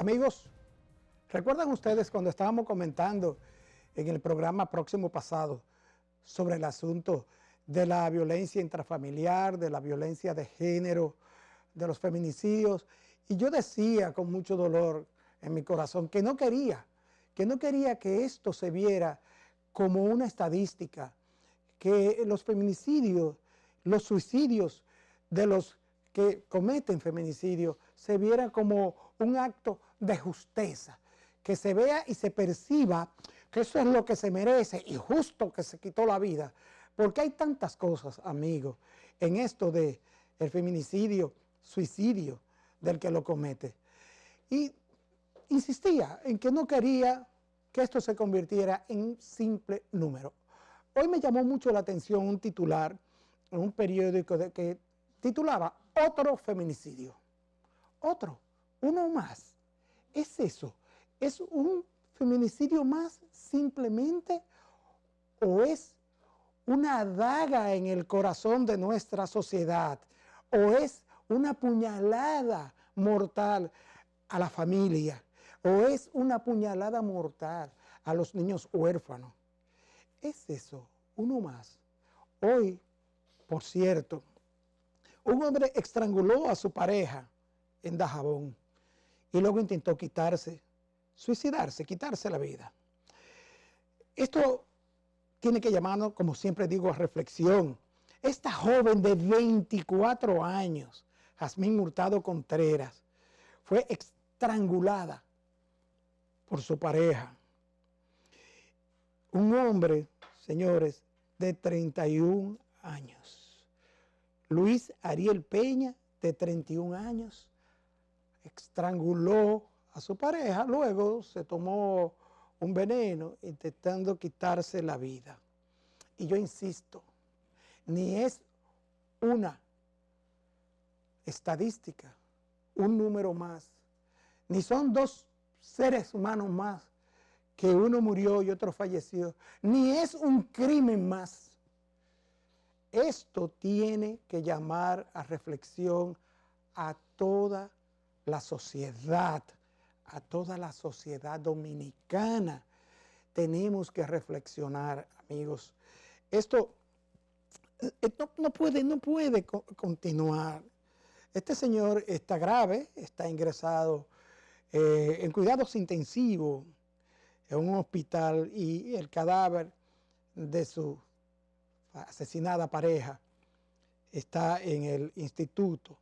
Amigos, ¿recuerdan ustedes cuando estábamos comentando en el programa próximo pasado sobre el asunto de la violencia intrafamiliar, de la violencia de género, de los feminicidios? Y yo decía con mucho dolor en mi corazón que no quería que esto se viera como una estadística, que los feminicidios, los suicidios de los que cometen feminicidio se viera como un acto de justicia, que se vea y se perciba que eso es lo que se merece y justo que se quitó la vida, porque hay tantas cosas, amigos, en esto de el feminicidio, suicidio del que lo comete. Y insistía en que no quería que esto se convirtiera en un simple número. Hoy me llamó mucho la atención un titular en un periódico que titulaba "Otro feminicidio". Otro, uno más. ¿Es eso? ¿Es un feminicidio más simplemente o es una daga en el corazón de nuestra sociedad o es una puñalada mortal a la familia o es una puñalada mortal a los niños huérfanos? ¿Es eso? Uno más. Hoy, por cierto, un hombre estranguló a su pareja en Dajabón y luego intentó suicidarse, quitarse la vida. Esto tiene que llamarnos, como siempre digo, a reflexión. Esta joven de 24 años, Jazmín Hurtado Contreras, fue estrangulada por su pareja. Un hombre, señores, de 31 años. Luis Ariel Peña, de 31 años, estranguló a su pareja, luego se tomó un veneno intentando quitarse la vida. Y yo insisto, ni es una estadística, un número más, ni son dos seres humanos más, que uno murió y otro falleció, ni es un crimen más. Esto tiene que llamar a reflexión a toda la sociedad dominicana. Tenemos que reflexionar, amigos. Esto no puede continuar. Este señor está grave, está ingresado en cuidados intensivos en un hospital y el cadáver de su asesinada pareja está en el Instituto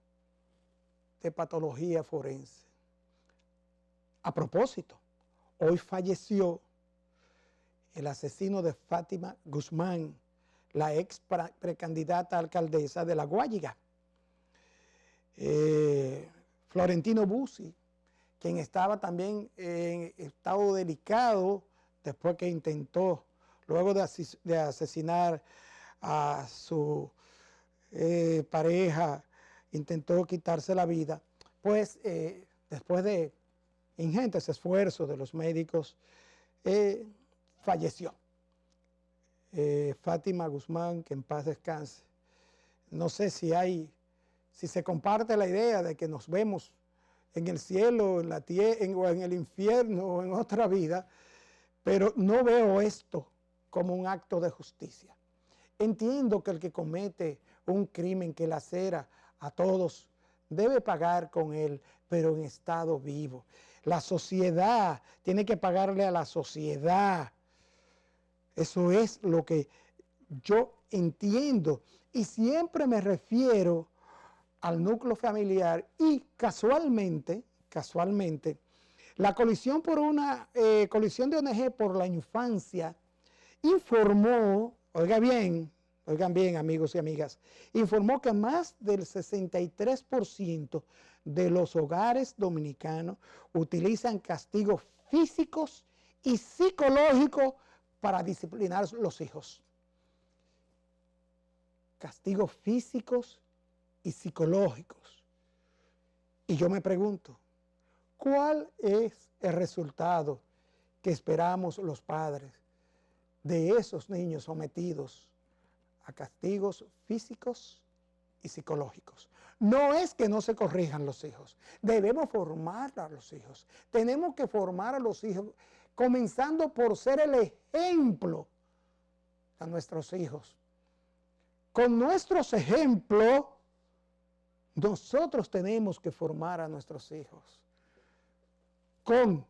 de Patología Forense. A propósito, hoy falleció el asesino de Fátima Guzmán, la ex precandidata a alcaldesa de La Guayiga. Florentino Bussi, quien estaba también en estado delicado después que intentó, luego de asesinar a su pareja, intentó quitarse la vida, pues después de ingentes esfuerzos de los médicos, falleció. Fátima Guzmán, que en paz descanse. No sé si se comparte la idea de que nos vemos en el cielo, en la tierra, o en el infierno, o en otra vida, pero no veo esto como un acto de justicia. Entiendo que el que comete un crimen que lacera a todos debe pagar con él, pero en estado vivo. La sociedad tiene que pagarle a la sociedad. Eso es lo que yo entiendo y siempre me refiero al núcleo familiar y casualmente, la coalición de ONG por la infancia informó, oigan bien amigos y amigas, informó que más del 63% de los hogares dominicanos utilizan castigos físicos y psicológicos para disciplinar a los hijos. Castigos físicos y psicológicos. Y yo me pregunto, ¿cuál es el resultado que esperamos los padres de esos niños sometidos a castigos físicos y psicológicos. No es que no se corrijan los hijos, debemos formar a los hijos. Tenemos que formar a los hijos, comenzando por ser el ejemplo a nuestros hijos. Con nuestros ejemplos, nosotros tenemos que formar a nuestros hijos con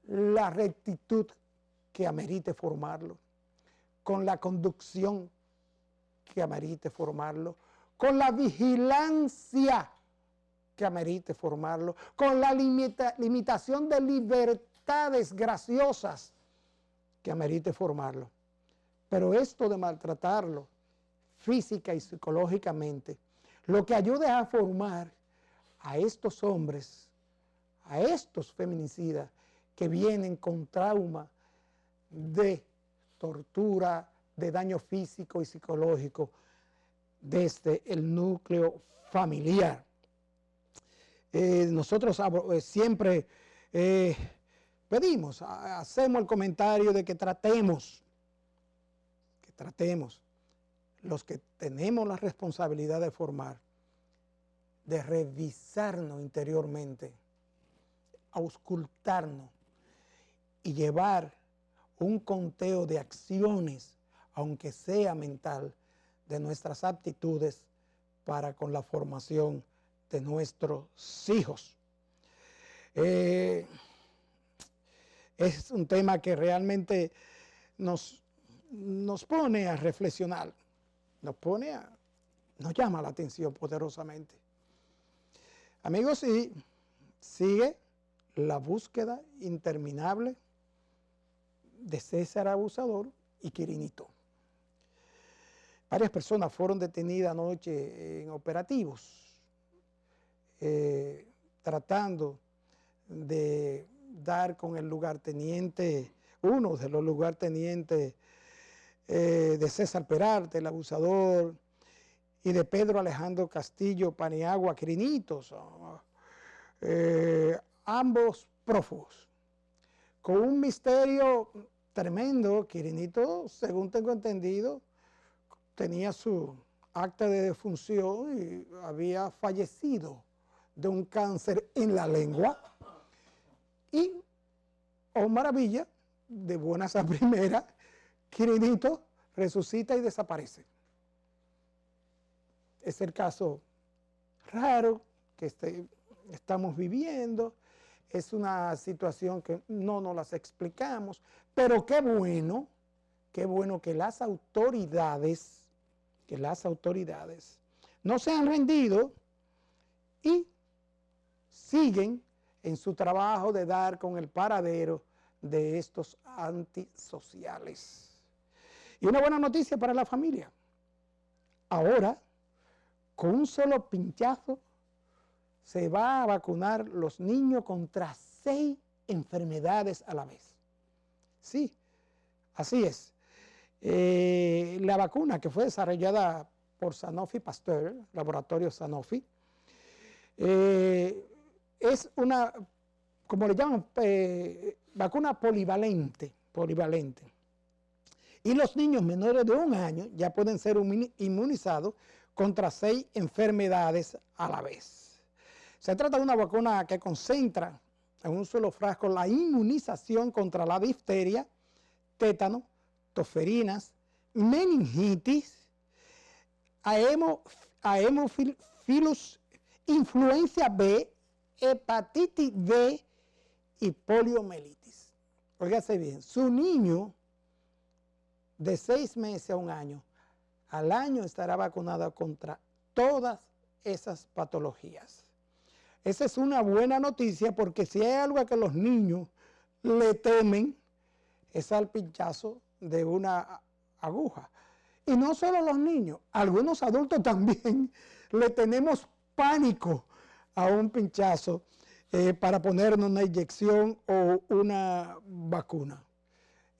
la rectitud que amerite formarlo, con la conducción que amerite formarlo, con la vigilancia que amerite formarlo, con la limitación de libertades graciosas que amerite formarlo. Pero esto de maltratarlo física y psicológicamente, lo que ayuda es a formar a estos hombres, a estos feminicidas que vienen con trauma de tortura, de daño físico y psicológico desde el núcleo familiar. Nosotros siempre pedimos, hacemos el comentario de que tratemos los que tenemos la responsabilidad de formar, de revisarnos interiormente, auscultarnos y llevar un conteo de acciones, aunque sea mental, de nuestras aptitudes para con la formación de nuestros hijos. Es un tema que realmente nos pone a reflexionar, nos llama la atención poderosamente. Amigos, y sigue la búsqueda interminable de César Abusador y Quirinito. Varias personas fueron detenidas anoche en operativos, tratando de dar con el lugarteniente, uno de los lugartenientes de César Peralta, el abusador, y de Pedro Alejandro Castillo Paniagua Quirinitos, ambos prófugos. Con un misterio tremendo, Quirinito, según tengo entendido, tenía su acta de defunción y había fallecido de un cáncer en la lengua. Y, oh maravilla, de buenas a primeras, Quirinito resucita y desaparece. Es el caso raro que estamos viviendo. Es una situación que no nos las explicamos, pero qué bueno que las autoridades no se han rendido y siguen en su trabajo de dar con el paradero de estos antisociales. Y una buena noticia para la familia. Ahora, con un solo pinchazo, se va a vacunar los niños contra 6 enfermedades a la vez. Sí, así es. La vacuna que fue desarrollada por Sanofi Pasteur, laboratorio Sanofi, es una, como le llaman, vacuna polivalente. Y los niños menores de 1 año ya pueden ser inmunizados contra 6 enfermedades a la vez. Se trata de una vacuna que concentra en un solo frasco la inmunización contra la difteria, tétano, tosferinas, meningitis, haemophilus, influenza B, hepatitis B y poliomielitis. Óigase bien, su niño de 6 meses a 1 año, al año estará vacunado contra todas esas patologías. Esa es una buena noticia, porque si hay algo a que los niños le temen es al pinchazo de una aguja. Y no solo los niños, algunos adultos también le tenemos pánico a un pinchazo para ponernos una inyección o una vacuna.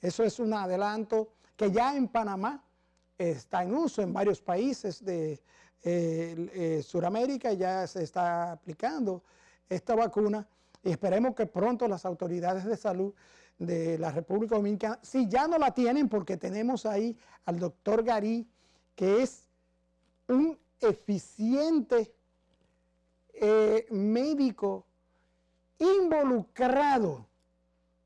Eso es un adelanto que ya en Panamá está en uso, en varios países de Sudamérica ya se está aplicando esta vacuna, y esperemos que pronto las autoridades de salud de la República Dominicana, si ya no la tienen, porque tenemos ahí al doctor Garí, que es un eficiente médico involucrado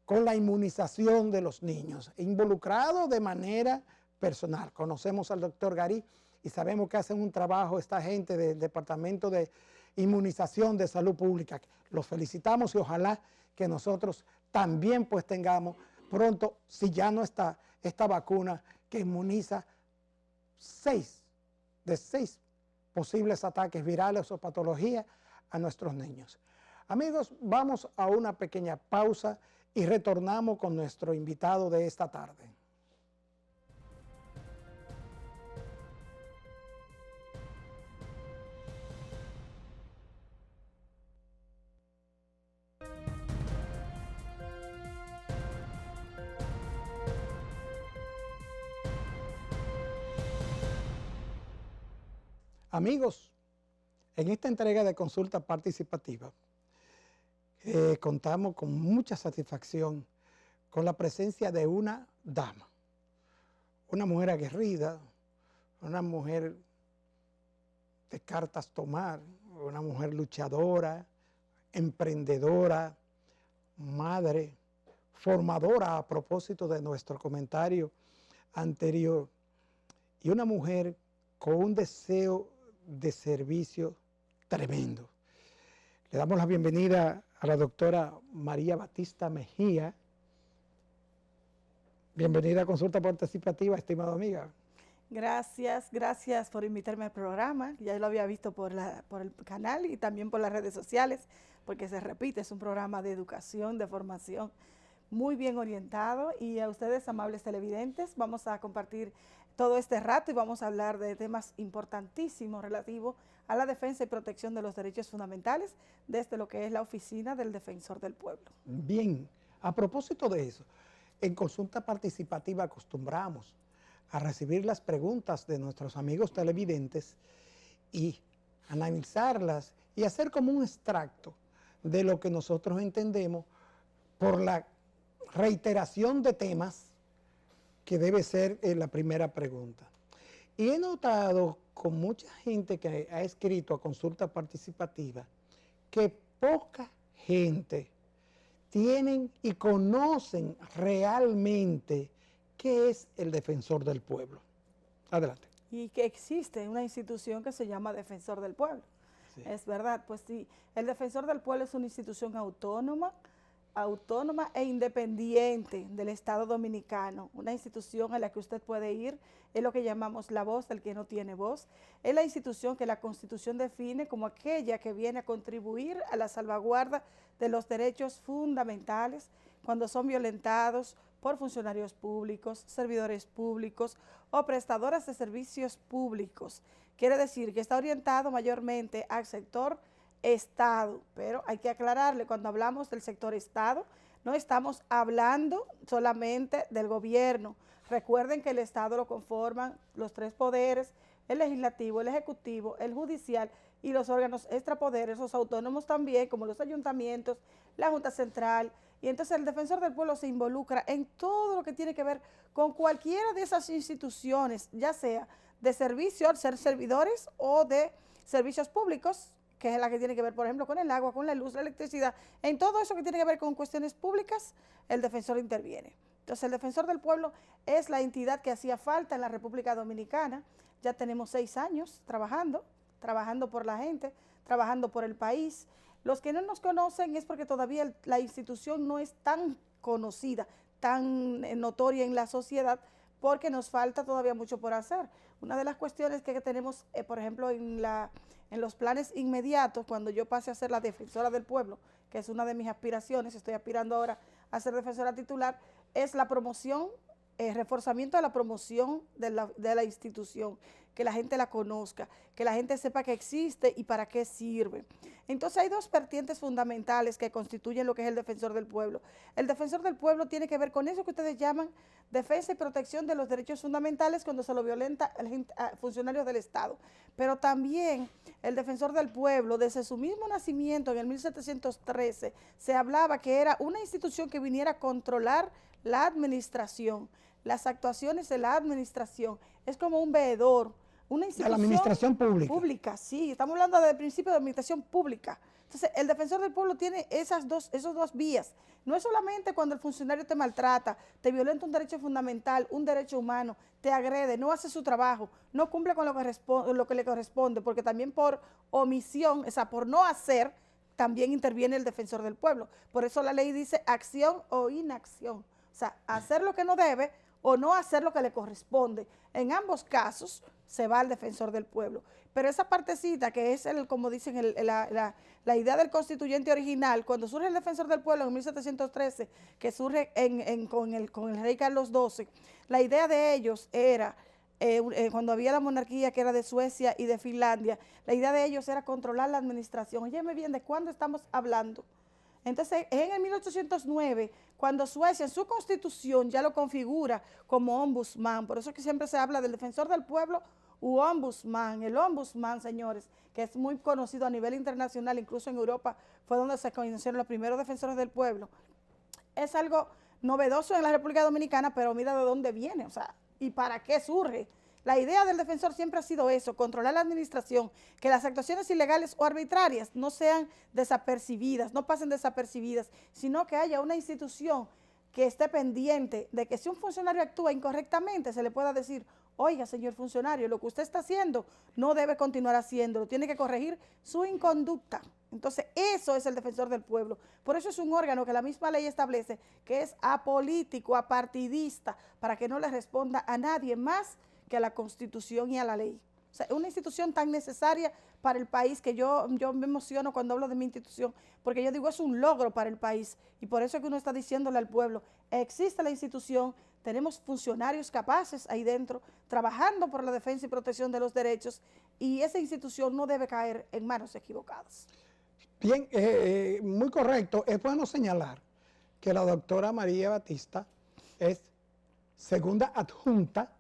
con la inmunización de los niños, involucrado de manera personal. Conocemos al doctor Garí y sabemos que hacen un trabajo esta gente del Departamento de Inmunización de Salud Pública. Los felicitamos y ojalá que nosotros también pues tengamos pronto, si ya no está, esta vacuna que inmuniza 6 posibles ataques virales o patologías a nuestros niños. Amigos, vamos a una pequeña pausa y retornamos con nuestro invitado de esta tarde. Amigos, en esta entrega de consulta participativa contamos con mucha satisfacción con la presencia de una dama, una mujer aguerrida, una mujer de cartas tomar, una mujer luchadora, emprendedora, madre, formadora a propósito de nuestro comentario anterior, y una mujer con un deseo de servicio tremendo. Le damos la bienvenida a la doctora María Batista Mejía. Bienvenida a Consulta Participativa, estimada amiga. Gracias por invitarme al programa. Ya lo había visto por el canal y también por las redes sociales, porque se repite, es un programa de educación, de formación, muy bien orientado. Y a ustedes, amables televidentes, vamos a compartir todo este rato y vamos a hablar de temas importantísimos relativos a la defensa y protección de los derechos fundamentales desde lo que es la Oficina del Defensor del Pueblo. Bien, a propósito de eso, en Consulta Participativa acostumbramos a recibir las preguntas de nuestros amigos televidentes y analizarlas y hacer como un extracto de lo que nosotros entendemos por la reiteración de temas que debe ser la primera pregunta. Y he notado con mucha gente que ha escrito a Consulta Participativa que poca gente tienen y conocen realmente qué es el Defensor del Pueblo. Adelante. Y que existe una institución que se llama Defensor del Pueblo. Sí. Es verdad, pues sí, el Defensor del Pueblo es una institución autónoma e independiente del Estado Dominicano, una institución a la que usted puede ir, es lo que llamamos la voz del que no tiene voz, es la institución que la Constitución define como aquella que viene a contribuir a la salvaguarda de los derechos fundamentales cuando son violentados por funcionarios públicos, servidores públicos o prestadoras de servicios públicos. Quiere decir que está orientado mayormente al sector Estado, pero hay que aclararle, cuando hablamos del sector Estado, no estamos hablando solamente del gobierno. Recuerden que el Estado lo conforman los 3 poderes, el legislativo, el ejecutivo, el judicial y los órganos extrapoderes, los autónomos también, como los ayuntamientos, la Junta Central. Y entonces el Defensor del Pueblo se involucra en todo lo que tiene que ver con cualquiera de esas instituciones, ya sea de servicios, ser servidores o de servicios públicos, que es la que tiene que ver, por ejemplo, con el agua, con la luz, la electricidad. En todo eso que tiene que ver con cuestiones públicas, el defensor interviene. Entonces, el Defensor del Pueblo es la entidad que hacía falta en la República Dominicana. Ya tenemos 6 años trabajando por la gente, trabajando por el país. Los que no nos conocen es porque todavía la institución no es tan conocida, tan notoria en la sociedad, porque nos falta todavía mucho por hacer. Una de las cuestiones que tenemos, por ejemplo, en los planes inmediatos, cuando yo pase a ser la defensora del pueblo, que es una de mis aspiraciones, estoy aspirando ahora a ser defensora titular, es la promoción, reforzamiento de la promoción de la institución, que la gente la conozca, que la gente sepa que existe y para qué sirve. Entonces hay 2 vertientes fundamentales que constituyen lo que es el Defensor del Pueblo. El Defensor del Pueblo tiene que ver con eso que ustedes llaman defensa y protección de los derechos fundamentales cuando se lo violenta a funcionarios del Estado. Pero también el Defensor del Pueblo, desde su mismo nacimiento en el 1713, se hablaba que era una institución que viniera a controlar la administración, las actuaciones de la administración. Es como un veedor, una institución de la administración pública, sí, estamos hablando del principio de administración pública. Entonces, el defensor del pueblo tiene esos dos vías. No es solamente cuando el funcionario te maltrata, te violenta un derecho fundamental, un derecho humano, te agrede, no hace su trabajo, no cumple con lo que le corresponde, porque también por omisión, o sea, por no hacer, también interviene el defensor del pueblo. Por eso la ley dice acción o inacción. O sea, hacer lo que no debe o no hacer lo que le corresponde. En ambos casos se va al defensor del pueblo. Pero esa partecita que es, como dicen, la idea del constituyente original, cuando surge el defensor del pueblo en 1713, que surge con el rey Carlos XII, la idea de ellos era, cuando había la monarquía que era de Suecia y de Finlandia, la idea de ellos era controlar la administración. Óyeme bien, ¿de cuándo estamos hablando? Entonces, en el 1809, cuando Suecia en su constitución ya lo configura como ombudsman, por eso que siempre se habla del defensor del pueblo u ombudsman. El ombudsman, señores, que es muy conocido a nivel internacional, incluso en Europa, fue donde se conocieron los primeros defensores del pueblo. Es algo novedoso en la República Dominicana, pero mira de dónde viene, o sea, y para qué surge. La idea del defensor siempre ha sido eso, controlar la administración, que las actuaciones ilegales o arbitrarias no sean desapercibidas, no pasen desapercibidas, sino que haya una institución que esté pendiente de que si un funcionario actúa incorrectamente, se le pueda decir, oiga, señor funcionario, lo que usted está haciendo no debe continuar haciéndolo, tiene que corregir su inconducta. Entonces, eso es el defensor del pueblo. Por eso es un órgano que la misma ley establece que es apolítico, apartidista, para que no le responda a nadie más que a la Constitución y a la ley. O sea, es una institución tan necesaria para el país que yo me emociono cuando hablo de mi institución, porque yo digo, es un logro para el país, y por eso es que uno está diciéndole al pueblo, existe la institución, tenemos funcionarios capaces ahí dentro, trabajando por la defensa y protección de los derechos, y esa institución no debe caer en manos equivocadas. Bien, muy correcto. Es bueno señalar que la doctora María Batista es segunda adjunta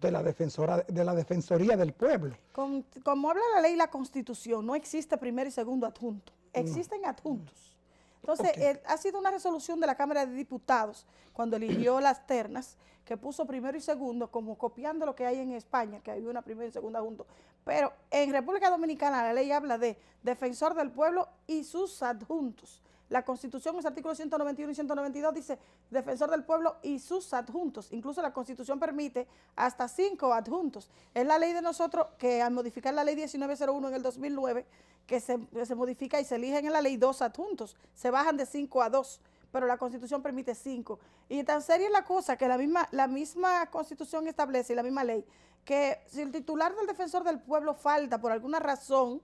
de la Defensoría del Pueblo. Como habla la ley y la Constitución, no existe primer y segundo adjunto, existen adjuntos. Entonces, ha sido una resolución de la Cámara de Diputados, cuando eligió las ternas, que puso primero y segundo, como copiando lo que hay en España, que hay una primera y segunda adjunto. Pero en República Dominicana la ley habla de defensor del pueblo y sus adjuntos. La Constitución, en los artículos 191 y 192, dice defensor del pueblo y sus adjuntos. Incluso la Constitución permite hasta 5 adjuntos. Es la ley de nosotros que al modificar la ley 1901 en el 2009, que se modifica y se eligen en la ley 2 adjuntos. Se bajan de 5 a 2, pero la Constitución permite 5. Y tan seria es la cosa que la misma Constitución establece y la misma ley, que si el titular del defensor del pueblo falta por alguna razón,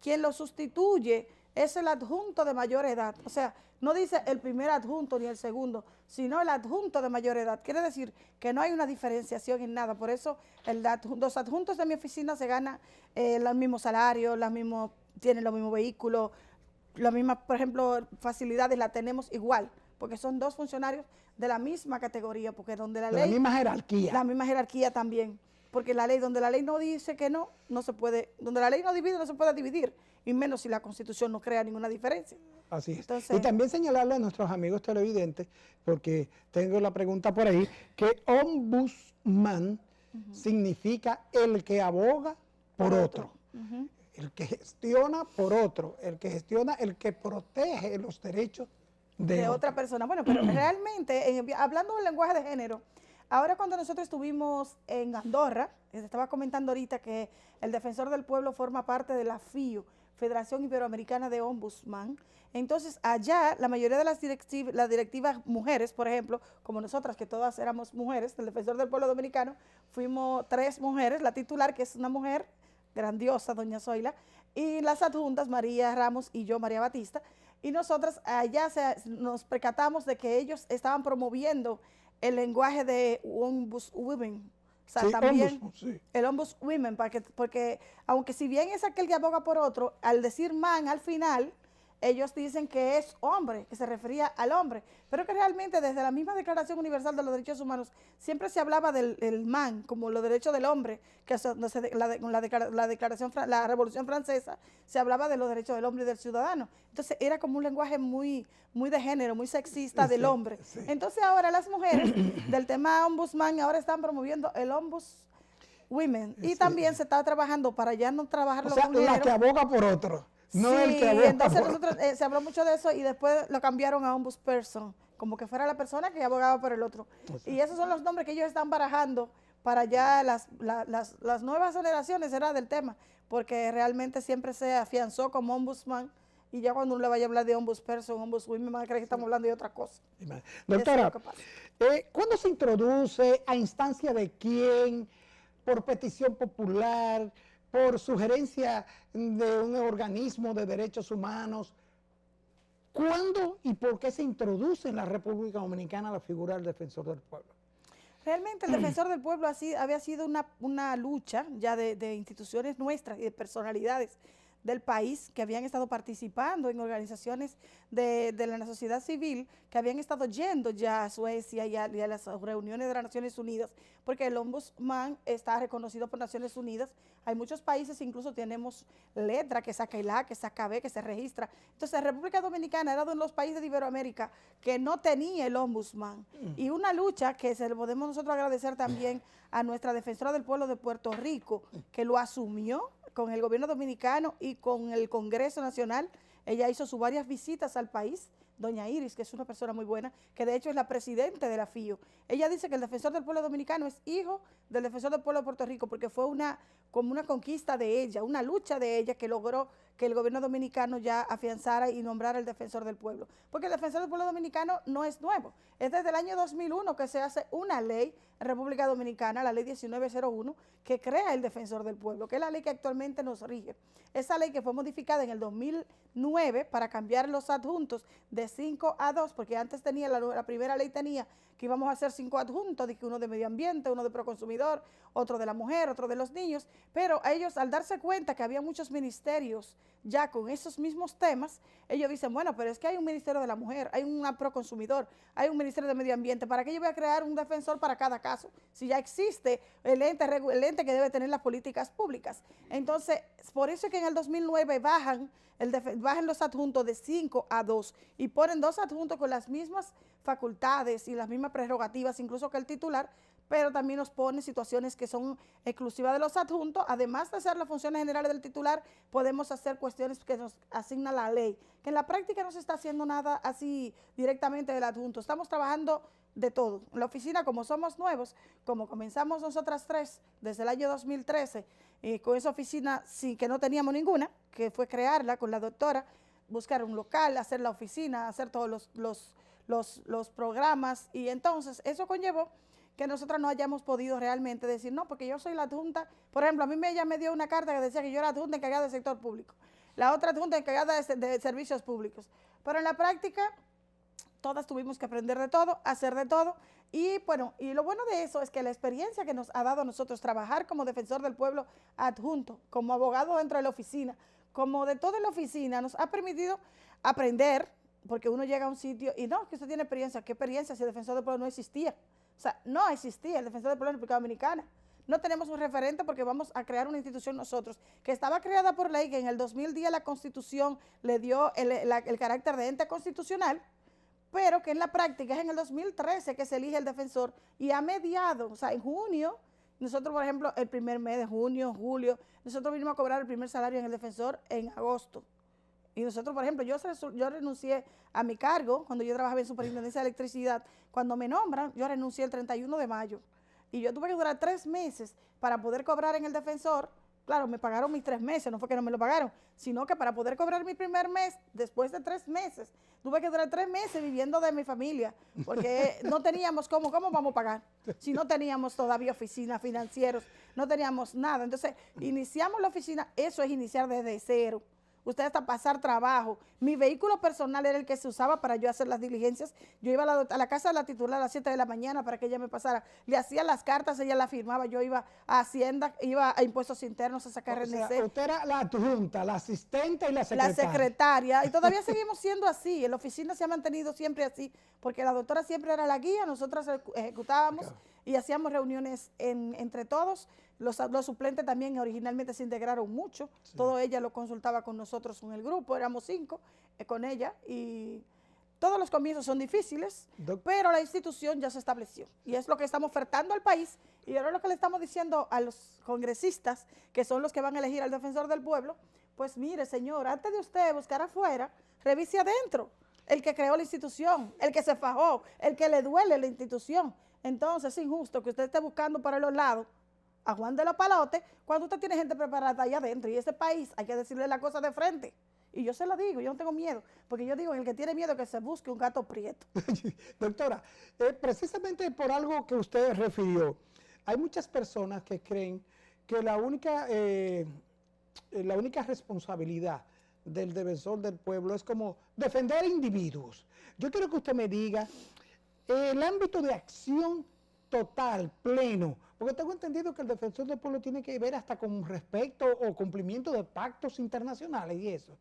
quien lo sustituye es el adjunto de mayor edad. O sea, no dice el primer adjunto ni el segundo, sino el adjunto de mayor edad. Quiere decir que no hay una diferenciación en nada. Por eso los adjuntos de mi oficina se ganan los mismos salarios, tienen los mismos vehículos, las mismas, por ejemplo, facilidades las tenemos igual, porque son dos funcionarios de la misma categoría, porque donde la ley... La misma jerarquía. La misma jerarquía también, porque la ley, donde la ley no dice que no se puede, donde la ley no divide, no se puede dividir, y menos si la Constitución no crea ninguna diferencia. Así es. Entonces, y también señalarle a nuestros amigos televidentes, porque tengo la pregunta por ahí, que ombudsman significa el que aboga por otro. El que gestiona por otro, el que protege los derechos de otra persona. Bueno, pero realmente, hablando del lenguaje de género, ahora cuando nosotros estuvimos en Andorra, les estaba comentando ahorita que el defensor del pueblo forma parte de la FIU, Federación Iberoamericana de Ombudsman. Entonces, allá la mayoría de las directivas mujeres, por ejemplo, como nosotras, que todas éramos mujeres, el defensor del pueblo dominicano, fuimos 3 mujeres, la titular, que es una mujer grandiosa, doña Zoila, y las adjuntas, María Ramos y yo, María Batista, y nosotras allá nos percatamos de que ellos estaban promoviendo el lenguaje de ombudswomen. O sea, sí, también el ombudswomen, porque aunque si bien es aquel que aboga por otro, al decir man al final, ellos dicen que es hombre, que se refería al hombre, pero que realmente desde la misma Declaración Universal de los Derechos Humanos siempre se hablaba del man como los derechos del hombre, que la Revolución Francesa se hablaba de los derechos del hombre y del ciudadano. Entonces era como un lenguaje muy de género, muy sexista del hombre. Entonces ahora las mujeres del tema ombudsman ahora están promoviendo el Women. Y también se está trabajando para ya no trabajarlo con género. La que aboga por otro, no el que aboga entonces por nosotros, se habló mucho de eso y después lo cambiaron a ombudsperson, como que fuera la persona que abogaba por el otro. Y esos son los nombres que ellos están barajando para ya las nuevas generaciones, era del tema, porque realmente siempre se afianzó como ombudsman. Y ya cuando uno le vaya a hablar de ombudsperson, ombudswomen, van a creer que estamos hablando de otra cosa. Doctora, ¿cuándo se introduce, a instancia de quién, por petición popular, por sugerencia de un organismo de derechos humanos, cuándo y por qué se introduce en la República Dominicana la figura del defensor del pueblo? Realmente el defensor del pueblo había sido una lucha ya de instituciones nuestras y de personalidades del país que habían estado participando en organizaciones de la sociedad civil, que habían estado yendo ya a Suecia y a las reuniones de las Naciones Unidas, porque el ombudsman está reconocido por Naciones Unidas. Hay muchos países, incluso tenemos letra que saca ILA, que saca B, que se registra. Entonces, la República Dominicana era uno de los países de Iberoamérica que no tenía el ombudsman. Y una lucha que se le podemos nosotros agradecer también a nuestra defensora del pueblo de Puerto Rico, que lo asumió con el gobierno dominicano y con el Congreso Nacional. Ella hizo sus varias visitas al país, doña Iris, que es una persona muy buena, que de hecho es la presidenta de la FIO. Ella dice que el defensor del pueblo dominicano es hijo del defensor del pueblo de Puerto Rico, porque fue como una conquista de ella, una lucha de ella que logró que el gobierno dominicano ya afianzara y nombrara el defensor del pueblo. Porque el defensor del pueblo dominicano no es nuevo, es desde el año 2001 que se hace una ley en República Dominicana, la ley 1901, que crea el defensor del pueblo, que es la ley que actualmente nos rige. Esa ley que fue modificada en el 2009 para cambiar los adjuntos de 5 a 2, porque antes tenía, la primera ley tenía que íbamos a hacer 5 adjuntos, de que uno de medio ambiente, uno de proconsumidor, otro de la mujer, otro de los niños, pero ellos al darse cuenta que había muchos ministerios ya con esos mismos temas, ellos dicen, bueno, pero es que hay un ministerio de la mujer, hay un proconsumidor, hay un ministerio de medio ambiente, ¿para qué yo voy a crear un defensor para cada caso? Si ya existe el ente que debe tener las políticas públicas. Entonces, por eso es que en el 2009 bajan los adjuntos de 5 a 2 y ponen 2 adjuntos con las mismas facultades y las mismas prerrogativas, incluso que el titular, pero también nos pone situaciones que son exclusivas de los adjuntos. Además de hacer las funciones generales del titular, podemos hacer cuestiones que nos asigna la ley, que en la práctica no se está haciendo nada así directamente del adjunto. Estamos trabajando de todo. En la oficina, como somos nuevos, como comenzamos nosotras tres desde el año 2013, con esa oficina sí, que no teníamos ninguna, que fue crearla con la doctora, buscar un local, hacer la oficina, hacer todos los programas, y entonces eso conllevó que nosotros no hayamos podido realmente decir, no, porque yo soy la adjunta. Por ejemplo, a mí ella me dio una carta que decía que yo era adjunta encargada del sector público, la otra adjunta encargada de servicios públicos, pero en la práctica todas tuvimos que aprender de todo, hacer de todo, y bueno, y lo bueno de eso es que la experiencia que nos ha dado a nosotros trabajar como defensor del pueblo adjunto, como abogado dentro de la oficina, como de toda la oficina, nos ha permitido aprender, porque uno llega a un sitio y no, que usted tiene experiencia. ¿Qué experiencia si el defensor del pueblo no existía? O sea, no existía el defensor del pueblo en República Dominicana. No tenemos un referente porque vamos a crear una institución nosotros, que estaba creada por ley, que en el 2010 la Constitución le dio el carácter de ente constitucional, pero que en la práctica es en el 2013 que se elige el defensor, y a mediados, o sea, en junio, nosotros, por ejemplo, el primer mes de junio, julio, nosotros vinimos a cobrar el primer salario en el defensor en agosto. Y nosotros, por ejemplo, yo renuncié a mi cargo cuando yo trabajaba en Superintendencia de Electricidad. Cuando me nombran, yo renuncié el 31 de mayo. Y yo tuve que durar 3 meses para poder cobrar en el defensor. Claro, me pagaron mis 3 meses, no fue que no me lo pagaron, sino que para poder cobrar mi primer mes, después de 3 meses, tuve que durar 3 meses viviendo de mi familia, porque no teníamos cómo vamos a pagar, si no teníamos todavía oficina, financieros, no teníamos nada. Entonces, iniciamos la oficina, eso es iniciar desde cero. Usted hasta pasar trabajo. Mi vehículo personal era el que se usaba para yo hacer las diligencias. Yo iba a la casa de la titular a las 7 de la mañana para que ella me pasara. Le hacía las cartas, ella las firmaba. Yo iba a Hacienda, iba a Impuestos Internos a sacar RNC. Sea, usted era la adjunta, la asistente y la secretaria. La secretaria. Y todavía seguimos siendo así. En la oficina se ha mantenido siempre así, porque la doctora siempre era la guía, nosotras ejecutábamos y hacíamos reuniones entre todos. Los suplentes también originalmente se integraron mucho, sí. Todo ella lo consultaba con nosotros en el grupo, éramos 5 con ella, y todos los comienzos son difíciles, pero la institución ya se estableció y es lo que estamos ofertando al país Y ahora lo que le estamos diciendo a los congresistas, que son los que van a elegir al defensor del pueblo, pues mire, señor, antes de usted buscar afuera, revise adentro. El que creó la institución, el que se fajó, el que le duele la institución. Entonces es injusto que usted esté buscando para los lados a Juan de los Palotes cuando usted tiene gente preparada allá adentro. Y ese país hay que decirle la cosa de frente. Y yo se lo digo, yo no tengo miedo, porque yo digo, el que tiene miedo que se busque un gato prieto. Doctora, precisamente por algo que usted refirió, hay muchas personas que creen que la única responsabilidad del defensor del pueblo es como defender individuos. Yo quiero que usted me diga el ámbito de acción total, pleno, porque tengo entendido que el defensor del pueblo tiene que ver hasta con respecto o cumplimiento de pactos internacionales y eso.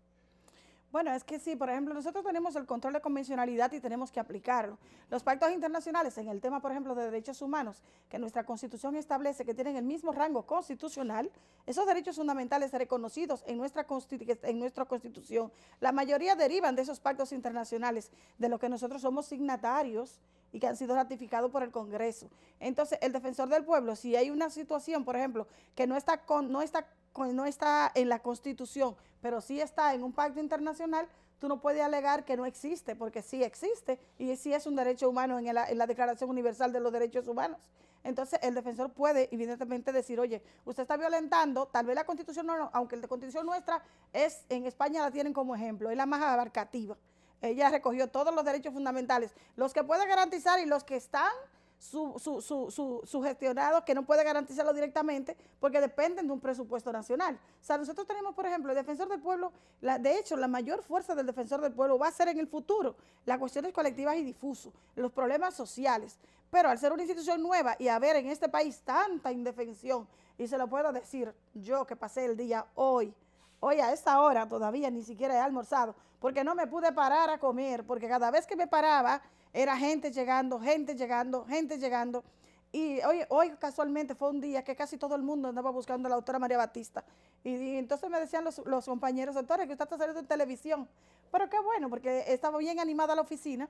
Bueno, es que sí, por ejemplo, nosotros tenemos el control de convencionalidad y tenemos que aplicarlo. Los pactos internacionales en el tema, por ejemplo, de derechos humanos, que nuestra Constitución establece que tienen el mismo rango constitucional, esos derechos fundamentales reconocidos en nuestra Constitución, la mayoría derivan de esos pactos internacionales, de los que nosotros somos signatarios y que han sido ratificados por el Congreso. Entonces, el defensor del pueblo, si hay una situación, por ejemplo, que no está en la Constitución, pero sí está en un pacto internacional, tú no puedes alegar que no existe, porque sí existe y sí es un derecho humano en la Declaración Universal de los Derechos Humanos. Entonces, el defensor puede, evidentemente, decir, oye, usted está violentando, tal vez la Constitución no, aunque la Constitución nuestra en España la tienen como ejemplo, es la más abarcativa. Ella recogió todos los derechos fundamentales, los que puede garantizar y los que están sugestionados, que no puede garantizarlo directamente porque dependen de un presupuesto nacional. O sea, nosotros tenemos, por ejemplo, el defensor del pueblo, de hecho, la mayor fuerza del defensor del pueblo va a ser en el futuro las cuestiones colectivas y difusos, los problemas sociales. Pero al ser una institución nueva y haber en este país tanta indefensión, y se lo puedo decir yo que pasé el día hoy a esta hora todavía ni siquiera he almorzado, porque no me pude parar a comer, porque cada vez que me paraba era gente llegando, gente llegando, gente llegando. Y hoy casualmente fue un día que casi todo el mundo andaba buscando a la doctora María Batista. Y entonces me decían los compañeros, doctora, que usted está saliendo en televisión. Pero qué bueno, porque estaba bien animada la oficina.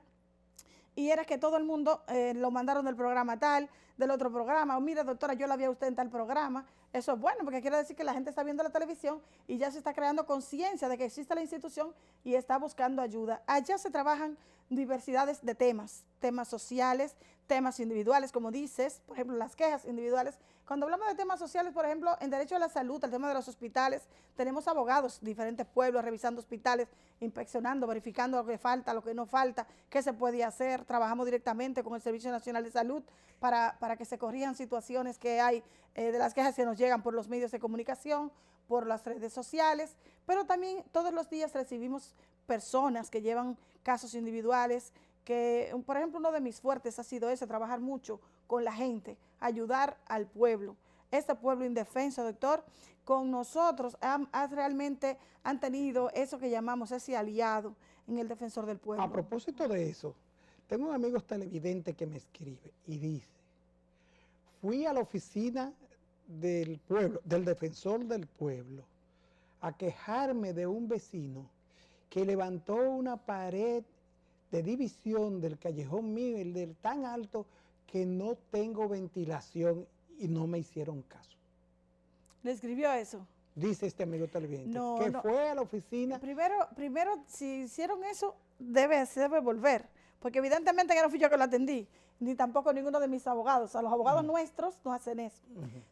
Y era que todo el mundo lo mandaron del programa tal, del otro programa, o mire doctora, yo la vi a usted en tal programa. Eso es bueno, porque quiere decir que la gente está viendo la televisión y ya se está creando conciencia de que existe la institución y está buscando ayuda. Allá se trabajan diversidades de temas sociales, temas individuales, como dices, por ejemplo, las quejas individuales. Cuando hablamos de temas sociales, por ejemplo, en derecho a la salud, el tema de los hospitales, tenemos abogados de diferentes pueblos revisando hospitales, inspeccionando, verificando lo que falta, lo que no falta, qué se puede hacer. Trabajamos directamente con el Servicio Nacional de Salud para que se corrijan situaciones que hay de las quejas que nos llegan por los medios de comunicación, por las redes sociales, pero también todos los días recibimos personas que llevan casos individuales, que por ejemplo uno de mis fuertes ha sido ese, trabajar mucho con la gente, ayudar al pueblo. Este pueblo indefenso, doctor, con nosotros realmente han tenido eso que llamamos ese aliado en el defensor del pueblo. A propósito de eso, tengo un amigo televidente que me escribe y dice, fui a la oficina del pueblo, del defensor del pueblo, a quejarme de un vecino que levantó una pared de división del callejón mío, el del tan alto que no tengo ventilación y no me hicieron caso. ¿Le escribió eso? Dice este amigo televidente, no, que fue a la oficina. Primero, si hicieron eso, se debe volver, porque evidentemente que no fui yo que lo atendí, ni tampoco ninguno de mis abogados. A los abogados nuestros no hacen eso.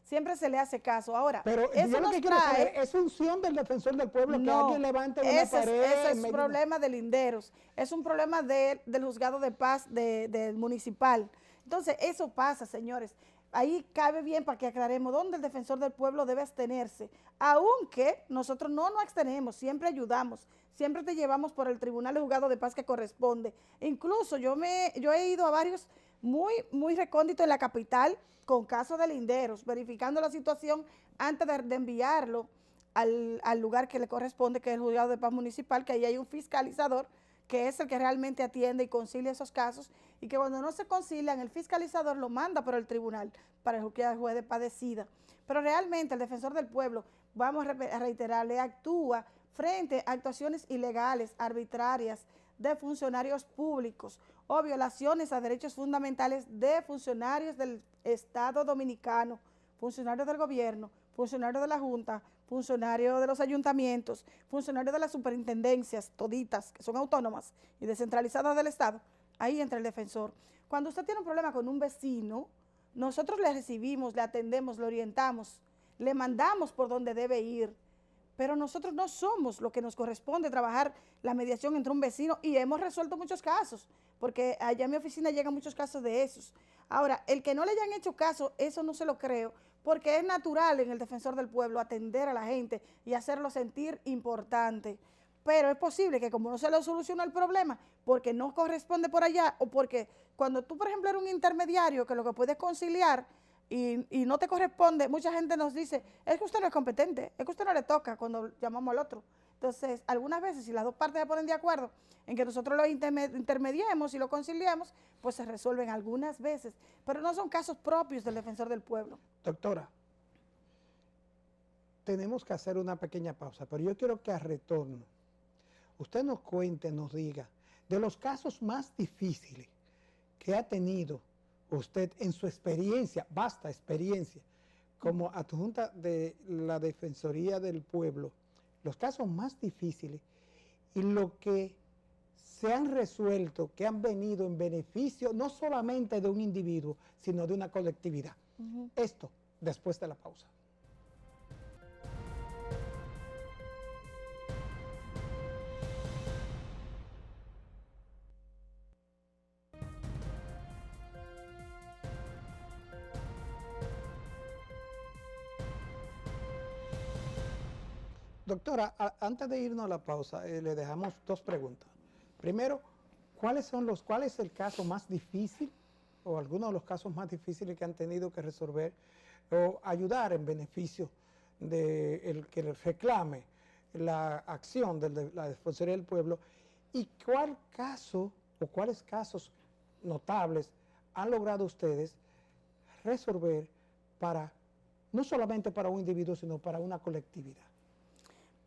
Siempre se le hace caso. Ahora, pero eso yo lo que quiero saber es función del defensor del pueblo que alguien levante una pared. Ese es un problema de linderos, es un problema del juzgado de paz del municipal. Entonces, eso pasa, señores. Ahí cabe bien para que aclaremos dónde el defensor del pueblo debe abstenerse, aunque nosotros no nos abstenemos, siempre ayudamos, siempre te llevamos por el tribunal de juzgado de paz que corresponde. Incluso yo he ido a varios muy recónditos en la capital con casos de linderos, verificando la situación antes de enviarlo al lugar que le corresponde, que es el juzgado de paz municipal, que ahí hay un fiscalizador que es el que realmente atiende y concilia esos casos, y que cuando no se concilian, el fiscalizador lo manda por el tribunal para que el juez de paz decida. Pero realmente el defensor del pueblo, vamos a reiterarle, actúa frente a actuaciones ilegales, arbitrarias, de funcionarios públicos o violaciones a derechos fundamentales de funcionarios del Estado Dominicano, funcionarios del gobierno, funcionarios de la Junta, funcionarios de los ayuntamientos, funcionarios de las superintendencias, toditas, que son autónomas y descentralizadas del Estado, ahí entra el defensor. Cuando usted tiene un problema con un vecino, nosotros le recibimos, le atendemos, le orientamos, le mandamos por donde debe ir, pero nosotros no somos lo que nos corresponde trabajar la mediación entre un vecino, y hemos resuelto muchos casos, porque allá en mi oficina llegan muchos casos de esos. Ahora, el que no le hayan hecho caso, eso no se lo creo, porque es natural en el defensor del pueblo atender a la gente y hacerlo sentir importante. Pero es posible que como no se le soluciona el problema, porque no corresponde por allá, o porque cuando tú, por ejemplo, eres un intermediario que lo que puedes conciliar y no te corresponde, mucha gente nos dice, es que usted no es competente, es que usted no le toca cuando llamamos al otro. Entonces, algunas veces, si las dos partes se ponen de acuerdo en que nosotros lo intermediemos y lo conciliemos, pues se resuelven algunas veces, pero no son casos propios del defensor del pueblo. Doctora, tenemos que hacer una pequeña pausa, pero yo quiero que a retorno usted nos cuente, nos diga, de los casos más difíciles que ha tenido usted en su experiencia, vasta experiencia, como adjunta de la Defensoría del Pueblo, los casos más difíciles y lo que se han resuelto, que han venido en beneficio no solamente de un individuo, sino de una colectividad. Esto después de la pausa. Doctora, antes de irnos a la pausa, le dejamos dos preguntas. Primero, ¿cuál es el caso más difícil o algunos de los casos más difíciles que han tenido que resolver o ayudar en beneficio del que reclame la acción de la Defensoría del Pueblo? ¿Y cuál caso o cuáles casos notables han logrado ustedes resolver no solamente para un individuo, sino para una colectividad?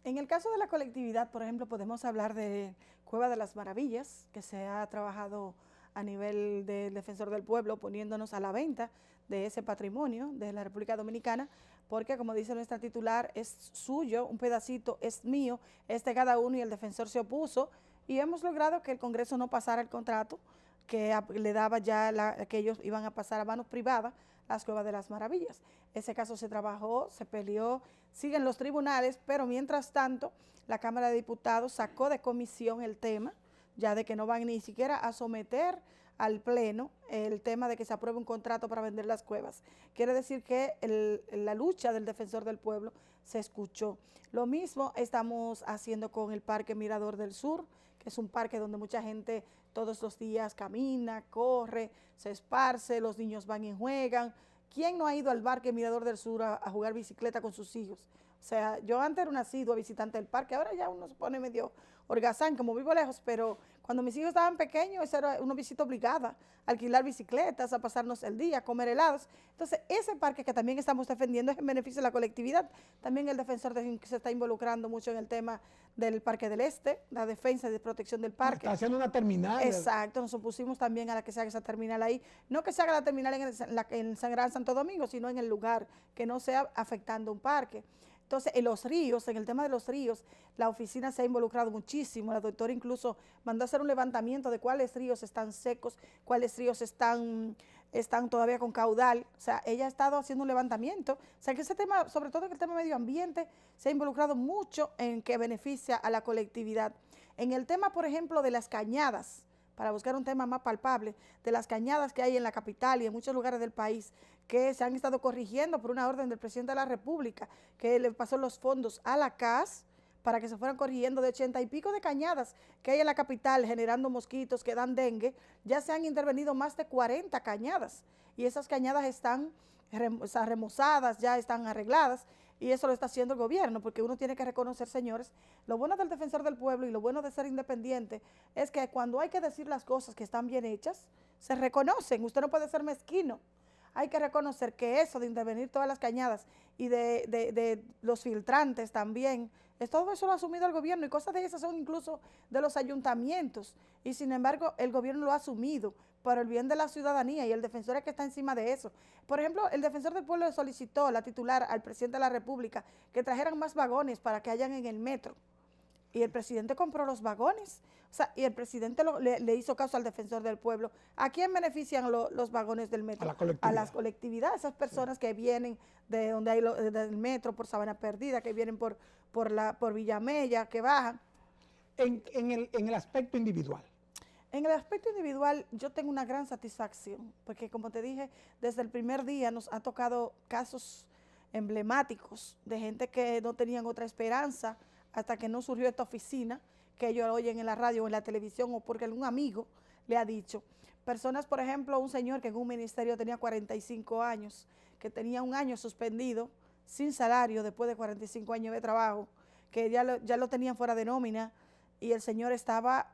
En el caso de la colectividad, por ejemplo, podemos hablar de Cueva de las Maravillas, que se ha trabajado a nivel del Defensor del Pueblo, poniéndonos a la venta de ese patrimonio de la República Dominicana, porque como dice nuestra titular, es suyo, un pedacito es mío, es de cada uno, y el defensor se opuso, y hemos logrado que el Congreso no pasara el contrato que le daba ya que ellos iban a pasar a manos privadas las Cuevas de las Maravillas. Ese caso se trabajó, se peleó, siguen los tribunales, pero mientras tanto la Cámara de Diputados sacó de comisión el tema, ya de que no van ni siquiera a someter al Pleno el tema de que se apruebe un contrato para vender las cuevas. Quiere decir que la lucha del Defensor del Pueblo se escuchó. Lo mismo estamos haciendo con el Parque Mirador del Sur, que es un parque donde mucha gente todos los días camina, corre, se esparce, los niños van y juegan. ¿Quién no ha ido al Parque Mirador del Sur a jugar bicicleta con sus hijos? O sea, yo antes era una asidua visitante del parque, ahora ya uno se pone medio holgazán, como vivo lejos, pero cuando mis hijos estaban pequeños, esa era una visita obligada, alquilar bicicletas, a pasarnos el día, a comer helados. Entonces, ese parque que también estamos defendiendo es en beneficio de la colectividad. También el defensor se está involucrando mucho en el tema del Parque del Este, la defensa y de protección del parque. Está haciendo una terminal. Exacto, nos opusimos también a la que se haga esa terminal ahí. No que se haga la terminal en San Gran Santo Domingo, sino en el lugar, que no sea afectando un parque. Entonces, en los ríos, en el tema de los ríos, la oficina se ha involucrado muchísimo. La doctora incluso mandó a hacer un levantamiento de cuáles ríos están secos, cuáles ríos están todavía con caudal. O sea, ella ha estado haciendo un levantamiento. O sea, que ese tema, sobre todo en el tema medio ambiente, se ha involucrado mucho en que beneficia a la colectividad. En el tema, por ejemplo, de las cañadas, para buscar un tema más palpable, de las cañadas que hay en la capital y en muchos lugares del país, que se han estado corrigiendo por una orden del presidente de la República, que le pasó los fondos a la CAS para que se fueran corrigiendo de 80 y pico de cañadas que hay en la capital generando mosquitos que dan dengue. Ya se han intervenido más de 40 cañadas y esas cañadas están remozadas, ya están arregladas, y eso lo está haciendo el gobierno, porque uno tiene que reconocer, señores, lo bueno del Defensor del Pueblo y lo bueno de ser independiente es que cuando hay que decir las cosas que están bien hechas, se reconocen. Usted no puede ser mezquino. Hay que reconocer que eso de intervenir todas las cañadas y de los filtrantes también Todo eso lo ha asumido el gobierno y cosas de esas son incluso de los ayuntamientos. Y sin embargo, el gobierno lo ha asumido para el bien de la ciudadanía y el defensor es que está encima de eso. Por ejemplo, el defensor del pueblo solicitó la titular al presidente de la República que trajeran más vagones para que hayan en el metro. Y el presidente compró los vagones. O sea, y el presidente le hizo caso al defensor del pueblo. ¿A quién benefician los vagones del metro? A la colectividad. A las colectividades, esas personas que vienen de donde hay del metro, por Sabana Perdida, que vienen por Villamella, que bajan. En el aspecto individual. En el aspecto individual, yo tengo una gran satisfacción, porque como te dije, desde el primer día nos ha tocado casos emblemáticos de gente que no tenían otra esperanza hasta que no surgió esta oficina, que ellos oyen en la radio o en la televisión o porque algún amigo le ha dicho. Personas, por ejemplo, un señor que en un ministerio tenía 45 años, que tenía un año suspendido, sin salario, después de 45 años de trabajo, que ya lo tenían fuera de nómina, y el señor estaba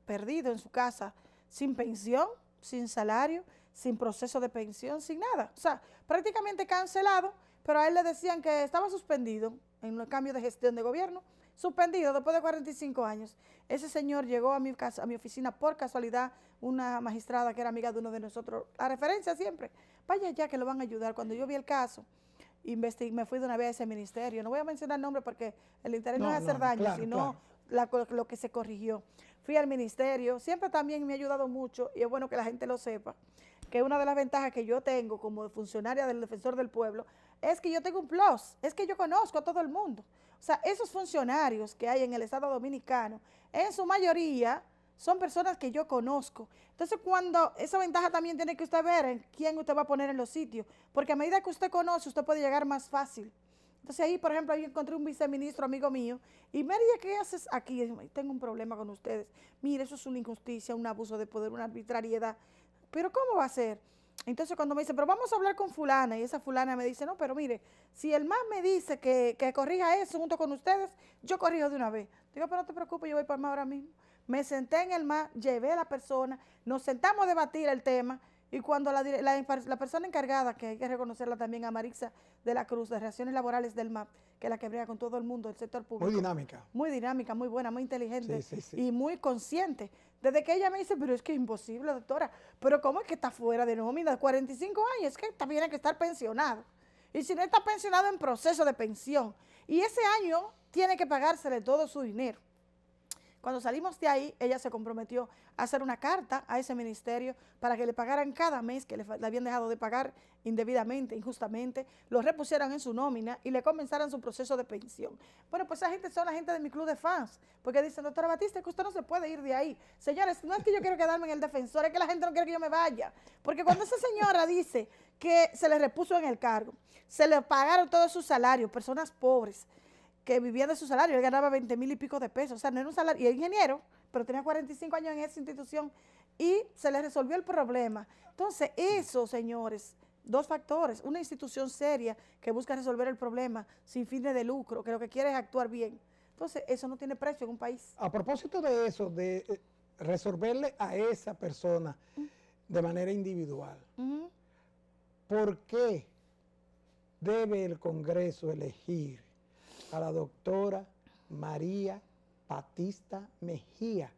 perdido en su casa, sin pensión, sin salario, sin proceso de pensión, sin nada. O sea, prácticamente cancelado, pero a él le decían que estaba suspendido en el cambio de gestión de gobierno, suspendido después de 45 años. Ese señor llegó a mi casa, a mi oficina por casualidad, una magistrada que era amiga de uno de nosotros, la referencia siempre, vaya ya que lo van a ayudar. Cuando yo vi el caso, me fui de una vez a ese ministerio, no voy a mencionar el nombre porque el interés no es hacer daño, claro, sino claro. lo que se corrigió. Fui al ministerio, siempre también me ha ayudado mucho y es bueno que la gente lo sepa, que una de las ventajas que yo tengo como funcionaria del defensor del pueblo es que yo tengo un plus, es que yo conozco a todo el mundo. O sea, esos funcionarios que hay en el Estado Dominicano, en su mayoría son personas que yo conozco. Entonces, esa ventaja también tiene que usted ver en quién usted va a poner en los sitios, porque a medida que usted conoce, usted puede llegar más fácil. Entonces ahí, por ejemplo, yo encontré un viceministro amigo mío y me dice, ¿qué haces aquí? Tengo un problema con ustedes. Mire, eso es una injusticia, un abuso de poder, una arbitrariedad. ¿Pero cómo va a ser? Entonces cuando me dice, pero vamos a hablar con fulana, y esa fulana me dice, no, pero mire, si el MAS me dice que corrija eso junto con ustedes, yo corrijo de una vez. Digo, pero no te preocupes, yo voy para el MAS ahora mismo. Me senté en el MAS, llevé a la persona, nos sentamos a debatir el tema, y cuando la persona encargada, que hay que reconocerla también, a Marixa de la Cruz, de Relaciones Laborales del MAP, que es la que brega con todo el mundo, el sector público. Muy dinámica. Muy dinámica, muy buena, muy inteligente Sí. y muy consciente. Desde que ella me dice, pero es que es imposible, doctora, pero ¿cómo es que está fuera de nómina de 45 años? Es que tiene que estar pensionado. Y si no está pensionado, en proceso de pensión. Y ese año tiene que pagársele todo su dinero. Cuando salimos de ahí, ella se comprometió a hacer una carta a ese ministerio para que le pagaran cada mes que le habían dejado de pagar indebidamente, injustamente, lo repusieran en su nómina y le comenzaran su proceso de pensión. Bueno, pues esa gente son la gente de mi club de fans, porque dicen, doctora Batista, que usted no se puede ir de ahí. Señores, no es que yo quiero quedarme en el defensor, es que la gente no quiere que yo me vaya. Porque cuando esa señora dice que se le repuso en el cargo, se le pagaron todos sus salarios, personas pobres, que vivía de su salario, él ganaba 20,000 y pico de pesos, o sea, no era un salario, y era ingeniero, pero tenía 45 años en esa institución y se le resolvió el problema. Entonces, eso, señores, dos factores, una institución seria que busca resolver el problema sin fines de lucro, que lo que quiere es actuar bien. Entonces, eso no tiene precio en un país. A propósito de eso, de resolverle a esa persona de manera individual, ¿por qué debe el Congreso elegir a la doctora María Batista Mejía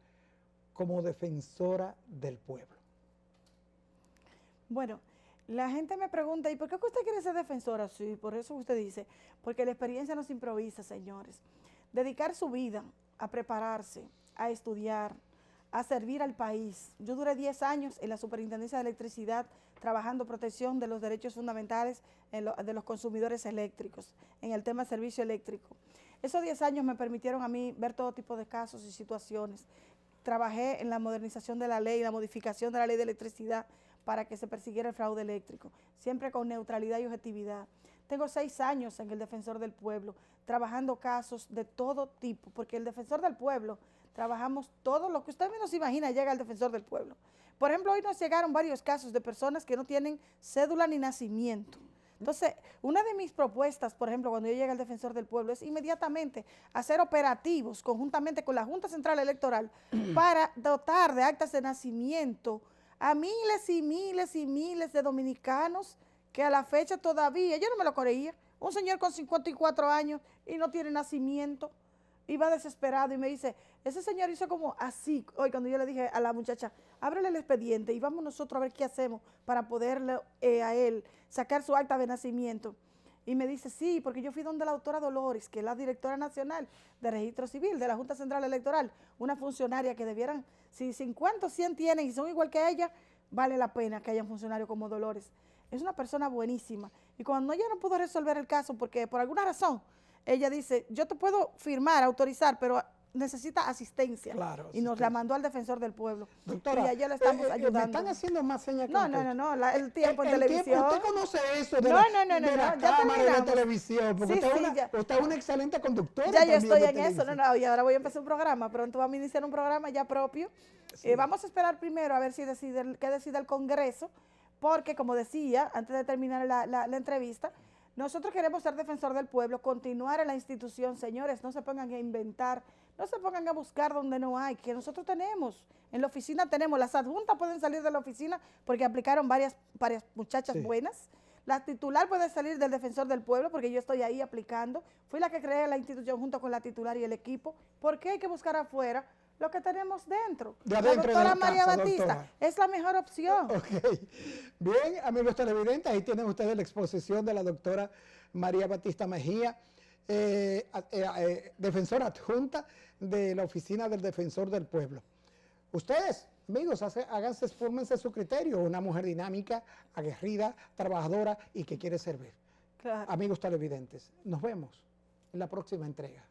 como defensora del pueblo? Bueno, la gente me pregunta, ¿y por qué usted quiere ser defensora? Sí, por eso usted dice, porque la experiencia no se improvisa, señores. Dedicar su vida a prepararse, a estudiar, a servir al país. Yo duré 10 años en la Superintendencia de Electricidad trabajando protección de los derechos fundamentales de los consumidores eléctricos, en el tema de servicio eléctrico. Esos 10 años me permitieron a mí ver todo tipo de casos y situaciones. Trabajé en la modernización de la ley, la modificación de la ley de electricidad para que se persiguiera el fraude eléctrico, siempre con neutralidad y objetividad. Tengo 6 años en el Defensor del Pueblo, trabajando casos de todo tipo, porque el Defensor del Pueblo, trabajamos todo lo que usted menos imagina, llega al Defensor del Pueblo. Por ejemplo, hoy nos llegaron varios casos de personas que no tienen cédula ni nacimiento. Entonces, una de mis propuestas, por ejemplo, cuando yo llegue al Defensor del Pueblo, es inmediatamente hacer operativos conjuntamente con la Junta Central Electoral para dotar de actas de nacimiento a miles y miles y miles de dominicanos que a la fecha todavía, yo no me lo creía, un señor con 54 años y no tiene nacimiento. iba desesperado y me dice, ese señor hizo como así, hoy cuando yo le dije a la muchacha, ábrele el expediente y vamos nosotros a ver qué hacemos para poderle a él sacar su acta de nacimiento. Y me dice, sí, porque yo fui donde la doctora Dolores, que es la directora nacional de Registro Civil de la Junta Central Electoral, una funcionaria que debieran, si 50 o 100 tienen y son igual que ella, vale la pena que haya un funcionario como Dolores. Es una persona buenísima. Y cuando ella no pudo resolver el caso, porque por alguna razón, ella dice, yo te puedo firmar, autorizar, pero necesita asistencia. Claro, y nos la mandó al defensor del pueblo. Doctora, y a ella le estamos ayudando. me están haciendo más señas que No, el tiempo en televisión. Tiempo, usted conoce eso de no, la cámara y la televisión, porque usted es una excelente conductora. Ya yo estoy en eso, y ahora voy a empezar un programa, pronto vamos a iniciar un programa ya propio. Sí. Vamos a esperar primero a ver si qué decide el Congreso, porque como decía, antes de terminar la entrevista, nosotros queremos ser defensor del pueblo, continuar en la institución, señores, no se pongan a inventar, no se pongan a buscar donde no hay, que nosotros tenemos, en la oficina tenemos, las adjuntas pueden salir de la oficina porque aplicaron varias muchachas buenas, la titular puede salir del defensor del pueblo porque yo estoy ahí aplicando, fui la que creé la institución junto con la titular y el equipo, ¿por qué hay que buscar afuera lo que tenemos dentro? La doctora María Batista es la mejor opción. Ok. Bien, amigos televidentes, ahí tienen ustedes la exposición de la doctora María Batista Mejía, defensora adjunta de la Oficina del Defensor del Pueblo. Ustedes, amigos, háganse, fórmense su criterio, una mujer dinámica, aguerrida, trabajadora y que quiere servir. Claro. Amigos televidentes, nos vemos en la próxima entrega.